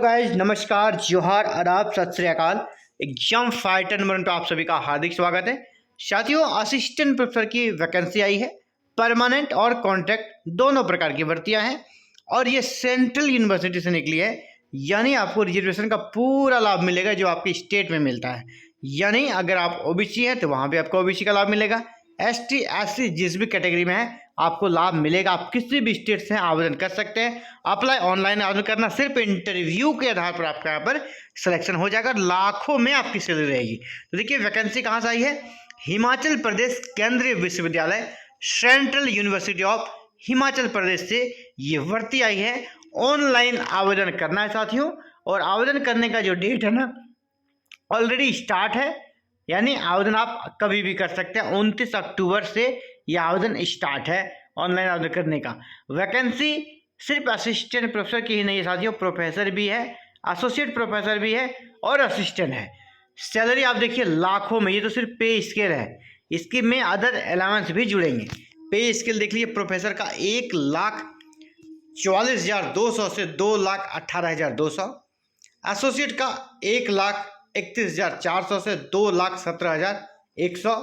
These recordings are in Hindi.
गाइस नमस्कार, जोहार, आदाब, सत श्री अकाल। एग्जाम फाइटर नंबर तो आप सभी का हार्दिक स्वागत है। साथियों, असिस्टेंट प्रोफेसर की वैकेंसी आई है। परमानेंट और कॉन्ट्रैक्ट दोनों प्रकार की भर्तियां हैं और ये सेंट्रल यूनिवर्सिटी से निकली है। यानी आपको रिजर्वेशन का पूरा लाभ मिलेगा जो आपकी स्टेट में मिलता है। यानी अगर आप ओबीसी है तो वहाँ भी आपको ओबीसी का लाभ मिलेगा। एसटी, एससी जिस भी कैटेगरी में है आपको लाभ मिलेगा। आप किसी भी स्टेट से आवेदन कर सकते हैं। अप्लाई ऑनलाइन आवेदन करना, सिर्फ इंटरव्यू के आधार पर आपका यहाँ पर सिलेक्शन हो जाएगा। लाखों में आपकी सैलरी रहेगी। तो देखिए वैकेंसी कहाँ से आई है। हिमाचल प्रदेश केंद्रीय विश्वविद्यालय, central university of Himachal Pradesh से ये भर्ती आई है। ऑनलाइन आवेदन करना है साथियों, और आवेदन करने का जो डेट है ना ऑलरेडी स्टार्ट है। यानी आवेदन आप कभी भी कर सकते हैं। 29 अक्टूबर से यह आवेदन स्टार्ट है ऑनलाइन आवेदन करने का। वैकेंसी सिर्फ असिस्टेंट प्रोफेसर की ही नहीं है साथियों, प्रोफेसर भी है, एसोसिएट प्रोफेसर भी है और असिस्टेंट है। सैलरी आप देखिए लाखों में। ये तो सिर्फ पे स्केल है, इसके में अदर अलाउंस भी जुड़ेंगे। पे स्केल देख लीजिए, प्रोफेसर का 1,44,200 से 2,18,200, एसोसिएट का 1,31,400 से 2,17,100,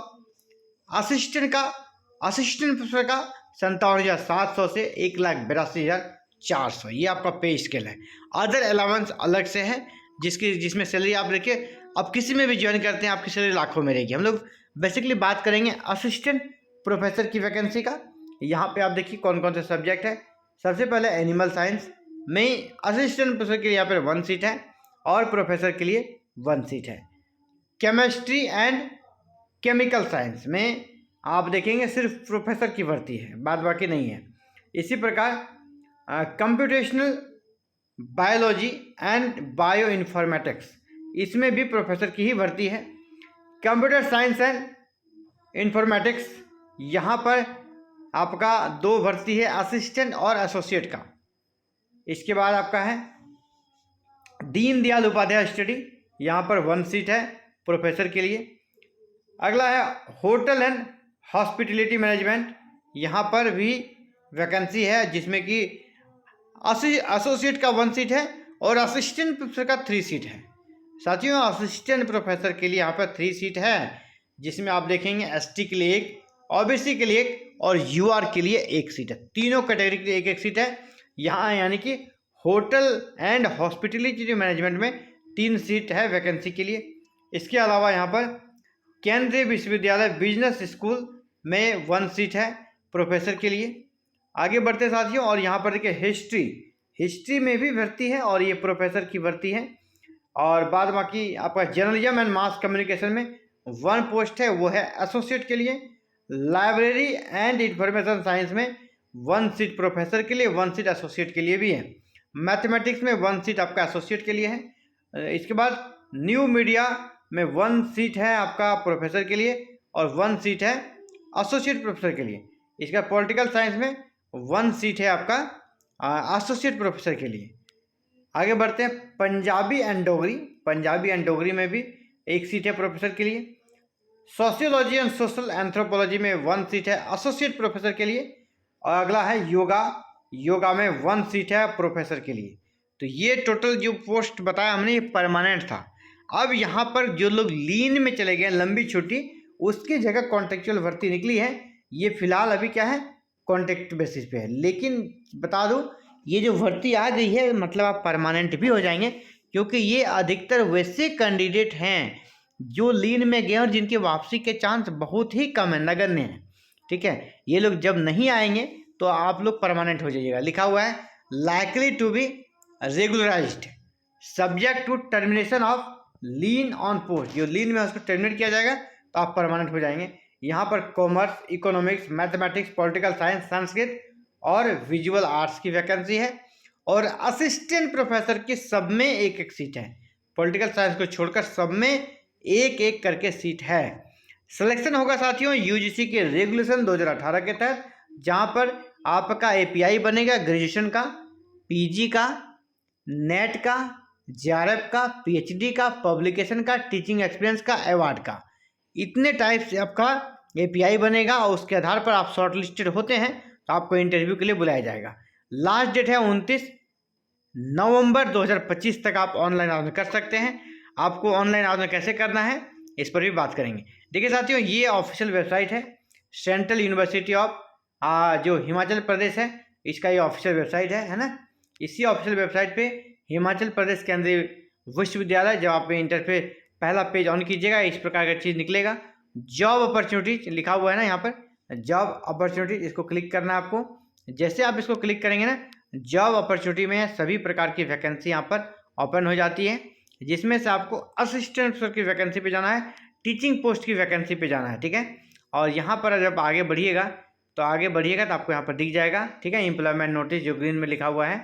असिस्टेंट प्रोफेसर का 57,700 से 1,82,400। ये आपका पे स्केल है। अदर अलाउंस अलग से है जिसमें सैलरी आप देखिए, अब किसी में भी ज्वाइन करते हैं आपकी सैलरी लाखों में रहेगी। हम लोग बेसिकली बात करेंगे असिस्टेंट प्रोफेसर की वैकेंसी का। यहाँ पे आप देखिए कौन कौन से सब्जेक्ट है। सबसे पहले एनिमल साइंस में असिस्टेंट प्रोफेसर के लिए यहाँ पर 1 सीट है और प्रोफेसर के लिए 1 सीट है। केमिस्ट्री एंड केमिकल साइंस में आप देखेंगे सिर्फ प्रोफेसर की भर्ती है, बाद बाकी नहीं है। इसी प्रकार computational biology and bio informatics, इसमें भी प्रोफेसर की ही भर्ती है। कंप्यूटर साइंस एंड इन्फॉर्मेटिक्स, यहाँ पर आपका 2 भर्ती है, असिस्टेंट और एसोसिएट का। इसके बाद आपका है दीनदयाल उपाध्याय स्टडी, यहाँ पर 1 सीट है प्रोफेसर के लिए। अगला है होटल एंड हॉस्पिटलिटी मैनेजमेंट, यहाँ पर भी वैकेंसी है जिसमें कि एसोसिएट का 1 सीट है और असिस्टेंट प्रोफेसर का 3 सीट है। साथियों, असिस्टेंट प्रोफेसर के लिए यहाँ पर 3 सीट है, जिसमें आप देखेंगे एसटी के लिए 1, ओबीसी के लिए 1 और यूआर के लिए 1 सीट है। तीनों कैटेगरी के लिए 1-1 सीट है यहाँ। यानी कि होटल एंड हॉस्पिटलिटी मैनेजमेंट में 3 सीट है वैकेंसी के लिए। इसके अलावा यहाँ पर केंद्रीय विश्वविद्यालय बिजनेस स्कूल में 1 सीट है प्रोफेसर के लिए। आगे बढ़ते साथियों, और यहाँ पर देखिए हिस्ट्री में भी भर्ती है और ये प्रोफेसर की भर्ती है। और बाद बाकी आपका जर्नलिज्म एंड मास कम्युनिकेशन में 1 पोस्ट है, वो है एसोसिएट के लिए। लाइब्रेरी एंड इंफॉर्मेशन साइंस में 1 सीट प्रोफेसर के लिए, 1 सीट एसोसिएट के लिए भी है। मैथमेटिक्स में 1 सीट आपका एसोसिएट के लिए है। इसके बाद न्यू मीडिया में 1 सीट है आपका प्रोफेसर के लिए और 1 सीट है एसोसिएट प्रोफेसर के लिए। इसका पॉलिटिकल साइंस में 1 सीट है आपका एसोसिएट प्रोफेसर के लिए। आगे बढ़ते हैं पंजाबी एंड डोगरी में भी 1 सीट है प्रोफेसर के लिए। सोशियोलॉजी एंड सोशल एंथ्रोपोलॉजी में 1 सीट है एसोसिएट प्रोफेसर के लिए। और अगला है योगा में 1 सीट है प्रोफेसर के लिए। तो ये टोटल जो पोस्ट बताया हमने ये परमानेंट था। अब यहाँ पर जो लोग लीन में चले गए लंबी छुट्टी, उसकी जगह कॉन्ट्रेक्चुअल भर्ती निकली है। ये फिलहाल अभी क्या है, कॉन्ट्रैक्ट बेसिस पे है। लेकिन बता दूं, ये जो भर्ती आ गई है मतलब आप परमानेंट भी हो जाएंगे, क्योंकि ये अधिकतर वैसे कैंडिडेट हैं जो लीन में गए और जिनकी वापसी के चांस बहुत ही कम है, नगण्य है। ठीक है, ये लोग जब नहीं आएंगे तो आप लोग परमानेंट हो जाइएगा। लिखा हुआ है likely to be regularised subject to termination of lien on post. जो लीन में उसको टर्मिनेट किया जाएगा तो आप परमानेंट हो जाएंगे। यहाँ पर commerce, economics, mathematics, political science, Sanskrit और विजुअल आर्ट्स की वैकेंसी है। और असिस्टेंट प्रोफेसर की सब में 1-1 सीट है। पॉलिटिकल साइंस को छोड़कर सब में 1-1 करके सीट है। सिलेक्शन होगा साथियों यूजीसी के रेगुलेशन 2018 के तहत, जहाँ पर आपका एपीआई बनेगा ग्रेजुएशन का, पीजी का, नेट का, जेआरएफ का, पीएचडी का, पब्लिकेशन का, टीचिंग एक्सपीरियंस का, अवार्ड का। इतने टाइप से आपका एपीआई बनेगा और उसके आधार पर आप शॉर्ट लिस्टेड होते हैं तो आपको इंटरव्यू के लिए बुलाया जाएगा। लास्ट डेट है 29 नवंबर 2025 तक आप ऑनलाइन आवेदन कर सकते हैं। आपको ऑनलाइन आवेदन कैसे करना है इस पर भी बात करेंगे। देखिए साथियों, ये ऑफिशियल वेबसाइट है सेंट्रल यूनिवर्सिटी ऑफ जो हिमाचल प्रदेश है, इसका ये ऑफिशियल वेबसाइट है ना। इसी ऑफिशियल वेबसाइट पे हिमाचल प्रदेश केंद्रीय विश्वविद्यालय, जब आप इंटर पे पहला पेज ऑन कीजिएगा, इस प्रकार का चीज़ निकलेगा। जॉब अपॉर्चुनिटीज लिखा हुआ है ना यहाँ पर, जॉब अपॉर्चुनिटीज, इसको क्लिक करना है आपको। जैसे आप इसको क्लिक करेंगे ना, जॉब अपॉर्चुनिटी में सभी प्रकार की वैकेंसी यहाँ पर ओपन हो जाती है, जिसमें से आपको असिस्टेंट प्रोफेसर की वैकेंसी पे जाना है, टीचिंग पोस्ट की वैकेंसी पे जाना है, ठीक है। और यहाँ पर जब आगे बढ़िएगा तो आपको यहाँ पर दिख जाएगा, ठीक है, एम्प्लॉयमेंट नोटिस जो ग्रीन में लिखा हुआ है।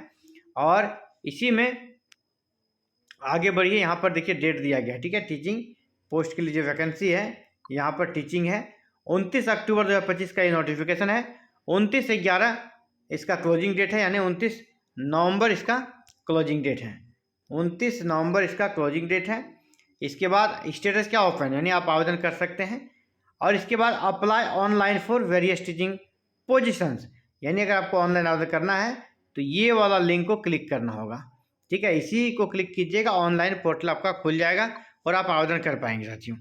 और इसी में आगे बढ़िए, यहाँ पर देखिए डेट दिया गया है, ठीक है। टीचिंग पोस्ट के लिए जो वैकेंसी है यहाँ पर टीचिंग है, 29 अक्टूबर 2025 का ये नोटिफिकेशन है। 29/11 इसका क्लोजिंग डेट है, यानी 29 नवंबर इसका क्लोजिंग डेट है। 29 नवंबर इसका क्लोजिंग डेट है। इसके बाद स्टेटस क्या ओपन, यानी आप आवेदन कर सकते हैं। और इसके बाद apply online for various teaching positions, यानी अगर आपको ऑनलाइन आवेदन करना है तो ये वाला लिंक को क्लिक करना होगा, ठीक है। इसी को क्लिक कीजिएगा, ऑनलाइन पोर्टल आपका खुल जाएगा और आप आवेदन कर पाएंगे साथियों।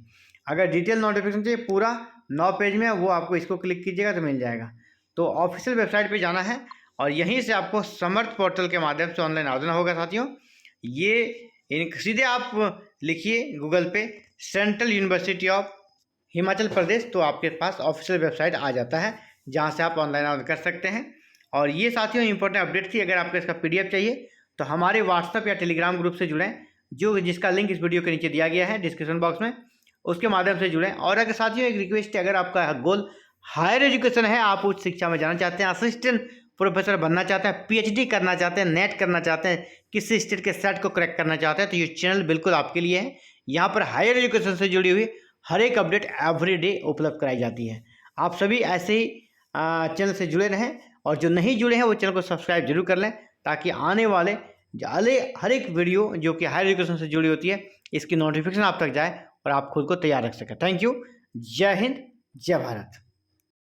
अगर डिटेल नोटिफिकेशन चाहिए पूरा 9 पेज में, वो आपको इसको क्लिक कीजिएगा तो मिल जाएगा। तो ऑफिशियल वेबसाइट पे जाना है और यहीं से आपको समर्थ पोर्टल के माध्यम से ऑनलाइन आवेदन होगा साथियों। ये सीधे आप लिखिए गूगल पे central university of Himachal Pradesh, तो आपके पास ऑफिशियल वेबसाइट आ जाता है, जहाँ से आप ऑनलाइन आवेदन कर सकते हैं। और ये साथियों इंपॉर्टेंट अपडेट थी। अगर आपको इसका PDF चाहिए तो हमारे व्हाट्सएप या टेलीग्राम ग्रुप से जुड़ें, जिसका लिंक इस वीडियो के नीचे दिया गया है डिस्क्रिप्शन बॉक्स में, उसके माध्यम से जुड़ें। और अगर साथियों एक रिक्वेस्ट है, अगर आपका गोल हायर एजुकेशन है, आप उच्च शिक्षा में जाना चाहते हैं, असिस्टेंट प्रोफेसर बनना चाहते हैं, PhD करना चाहते हैं, नेट करना चाहते हैं, किसी स्टेट के सेट को क्रैक करना चाहते हैं, तो ये चैनल बिल्कुल आपके लिए है। यहाँ पर हायर एजुकेशन से जुड़ी हुई हर एक अपडेट एवरी डे उपलब्ध कराई जाती है। आप सभी ऐसे ही चैनल से जुड़े रहें, और जो नहीं जुड़े हैं वो चैनल को सब्सक्राइब जरूर कर लें, ताकि आने वाले हर एक वीडियो जो कि हायर एजुकेशन से जुड़ी होती है, इसकी नोटिफिकेशन आप तक जाए और आप खुद को तैयार रख सकें। Thank you. जय हिंद, जय भारत।